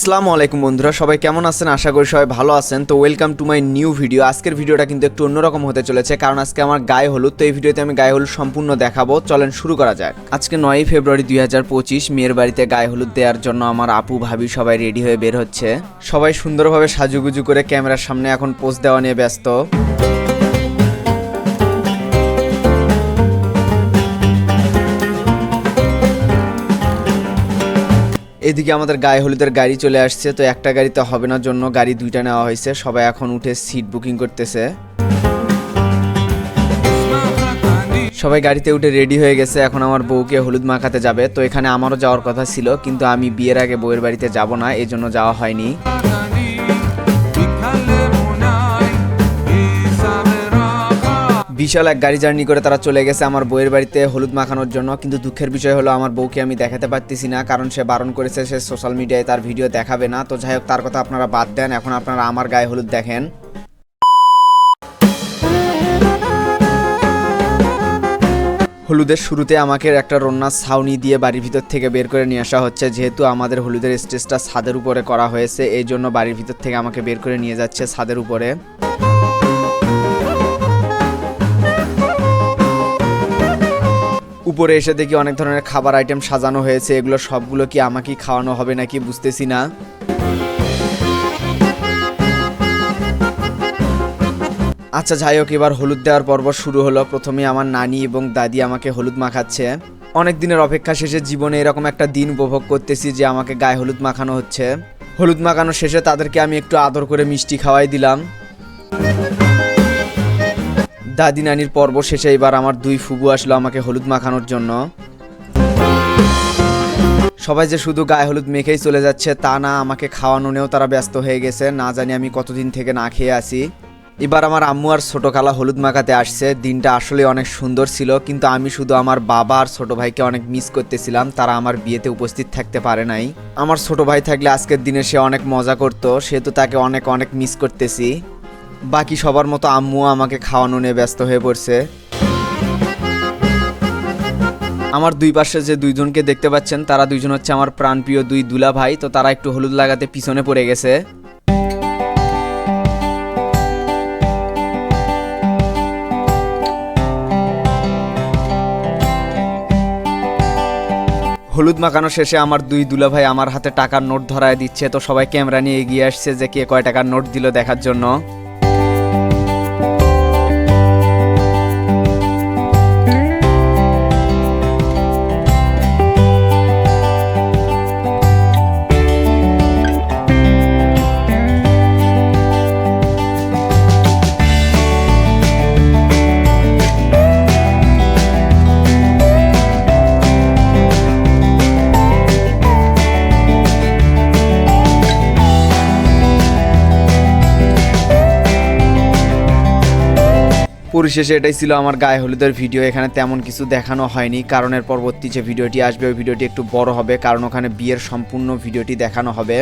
আসসালামু আলাইকুম বন্ধুরা, সবাই কেমন আছেন? আশা করি সবাই ভালো আছেন। তো welcome to my new video. আজকের ভিডিওটা কিন্তু একটু অন্যরকম হতে চলেছে, কারণ আজকে আমার গায়ে হলুদ। তো এই ভিডিওতে আমি গায়ে হলুদ সম্পূর্ণ দেখাবো। চলেন শুরু করা যাক। আজকে 9 ফেব্রুয়ারি 2025, মেয়ের বাড়িতে গায়ে হলুদ দেওয়ার জন্য আমার আপু ভাবি সবাই রেডি হয়ে বের হচ্ছে। সবাই সুন্দরভাবে সাজুগুজু করে ক্যামেরার সামনে এখন পোজ দেওয়া নিয়ে ব্যস্ত। এদিকে আমাদের গায়ে হলুদের গাড়ি চলে আসছে। তো একটা গাড়িতে হবে না জন্য গাড়ি দুইটা নেওয়া হয়েছে। সবাই এখন উঠে সিট বুকিং করতেছে। সবাই গাড়িতে উঠে রেডি হয়ে গেছে। এখন আমার বউকে হলুদ মাখাতে যাবে। তো এখানে আমারও যাওয়ার কথা ছিল, কিন্তু আমি বিয়ের আগে বউয়ের বাড়িতে যাব না, এই জন্য যাওয়া হয়নি। বিশাল এক গাড়ি জার্নি করে তারা চলে গেছে আমার বউয়ের বাড়িতে হলুদ মাখানোর জন্য। কিন্তু দুঃখের বিষয় হলো আমার বউকে আমি দেখাতে পারতেছি না, কারণ সে বারণ করেছে, সে সোশ্যাল মিডিয়ায় তার ভিডিও দেখাবে না। তো যাই হোক, তার কথা আপনারা বাদ দেন, এখন আপনারা আমার গায়ে হলুদ দেখেন। হলুদের শুরুতে আমাকে একটা রন্নার ছাউনি দিয়ে বাড়ির ভিতর থেকে বের করে নিয়ে আসা হচ্ছে। যেহেতু আমাদের হলুদের স্টেজটা ছাদের উপরে করা হয়েছে, এই জন্য বাড়ির ভিতর থেকে আমাকে বের করে নিয়ে যাচ্ছে ছাদের উপরে। উপরে এসে দেখি অনেক ধরনের খাবার আইটেম সাজানো হয়েছে। এগুলো সবগুলো কি আমাকে খাওয়ানো হবে নাকি বুঝতেছি না। আচ্ছা যাই হোক, এবার হলুদ দেওয়ার পর্ব শুরু হলো। প্রথমে আমার নানি এবং দাদি আমাকে হলুদ মাখাচ্ছে। অনেক দিনের অপেক্ষা শেষে জীবনে এরকম একটা দিন উপভোগ করতেছি যে আমাকে গায়ে হলুদ মাখানো হচ্ছে। হলুদ মাখানো শেষে তাদেরকে আমি একটু আদর করে মিষ্টি খাওয়াই দিলাম। দাদি নানির পর্ব শেষে এবার আমার দুই ফুবু আসলো আমাকে হলুদ মাখানোর জন্য। সবাই যে শুধু গায়ে হলুদ মেখেই চলে যাচ্ছে তা না, আমাকে খাওয়ানো নিয়েও তারা ব্যস্ত হয়ে গেছে। না জানি আমি কতদিন থেকে না খেয়ে আসি। এবার আমার আম্মু আর ছোট খালা হলুদ মাখাতে আসছে। দিনটা আসলে অনেক সুন্দর ছিল, কিন্তু আমি শুধু আমার বাবা আর ছোট ভাইকে অনেক মিস করতেছিলাম। তারা আমার বিয়েতে উপস্থিত থাকতে পারে নাই। আমার ছোট ভাই থাকলে আজকের দিনে সে অনেক মজা করতো, সেহেতু তাকে অনেক অনেক মিস করতেছি। বাকি সবার মতো আম্মুও আমাকে খাওয়ানো নিয়ে ব্যস্ত হয়ে পড়ছে। আমার দুই পাশে যে দুইজনকে দেখতে পাচ্ছেন, তারা দুইজন হচ্ছে আমার প্রাণপ্রিয় দুই দুলা ভাই। তো তারা একটু হলুদ লাগাতে পিছনে পড়ে গেছে। হলুদ মাখানো শেষে আমার দুই দুলা ভাই আমার হাতে টাকার নোট ধরায় দিচ্ছে। তো সবাই ক্যামেরা নিয়ে এগিয়ে আসছে যে কে কয় টাকার নোট দিল দেখার জন্য। পরিশেষে এটাই ছিল আমার গায়ে হলুদের ভিডিও। এখানে তেমন কিছু দেখানো হয়নি, কারণ এর পরবর্তী যে ভিডিওটি আসবে ওই ভিডিওটি একটু বড় হবে, কারণ ওখানে বিয়ের সম্পূর্ণ ভিডিওটি দেখানো হবে।